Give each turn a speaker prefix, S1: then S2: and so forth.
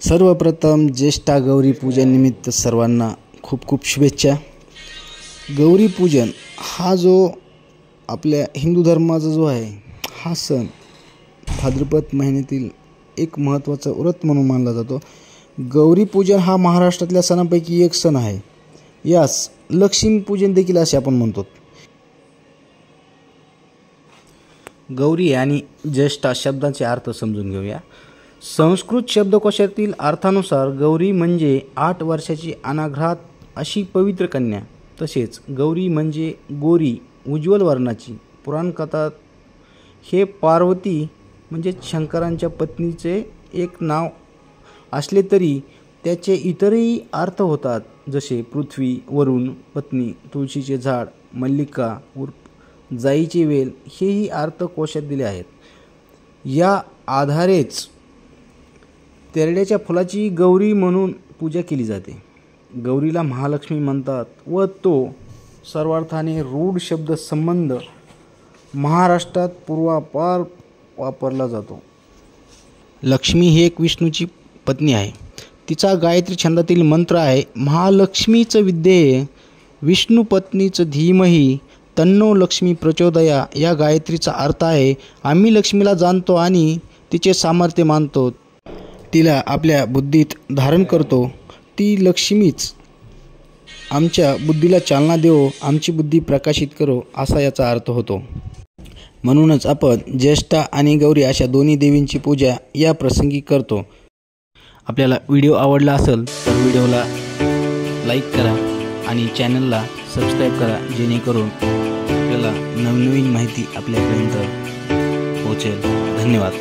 S1: सर्वप्रथम ज्येष्ठा गौरी पूजनानिमित्त सर्वांना खूप खूप शुभेच्छा। गौरी पूजन हा जो आपल्या हिंदू धर्माचा जो आहे हा सण भाद्रपद महिन्यातील एक महत्त्वाचा व्रत म्हणून मानला जातो। गौरी पूजन हा महाराष्ट्रातल्या सणांपैकी एक सण आहे। यास लक्ष्मी पूजन देखील असे आपण म्हणतो। गौरी आणि ज्येष्ठा शब्दांचे अर्थ समजून घेऊया। संस्कृत शब्दकोशातील अर्थानुसार गौरी म्हणजे 8 वर्षाची अनाघ्रात अशी पवित्र कन्या, तसेच गौरी म्हणजे गोरी उज्ज्वल वर्णाची। पुराणकथात हे पार्वती म्हणजे शंकरांच्या पत्नीचे एक नाव असले तरी त्याचे इतरही अर्थ होतात, जसे पृथ्वी, वरुण, पत्नी, तुळशीचे झाड, मल्लिका उर्फ जाईची वेल हेही अर्थ कोशात दिले आहेत। या आधारेच तेरड्याच्या फुलाची गौरी म्हणून पूजा केली जाते। गौरीला महालक्ष्मी म्हणतात व तो सर्वार्थाने रूढ शब्द संबंध महाराष्ट्रात पूर्वापार वापरला जातो। लक्ष्मी ही एक विष्णूची पत्नी आहे। तिचा गायत्री छंदातील मंत्र आहे, महालक्ष्मीच विद्ये विष्णू पत्नीच धीमही तन्नो लक्ष्मी प्रचोदया। या गायत्रीचा अर्थ आहे, आम्ही लक्ष्मीला जाणतो आणि तिचे सामर्थ्य मानतो, तिला आपल्या बुद्धीत धारण करतो, ती लक्ष्मीच आमच्या बुद्धीला चालना देवो, आमची बुद्धी प्रकाशित करो, असा याचा अर्थ होतो। म्हणूनच आपण ज्येष्ठा आणि गौरी अशा दोन्ही देवींची पूजा या प्रसंगी करतो। आपल्याला व्हिडिओ आवडला असेल तर व्हिडिओला लाईक करा आणि चॅनलला सबस्क्राईब करा, जेणेकरून आपल्याला नवनवीन माहिती आपल्यापर्यंत पोहोचेल। धन्यवाद।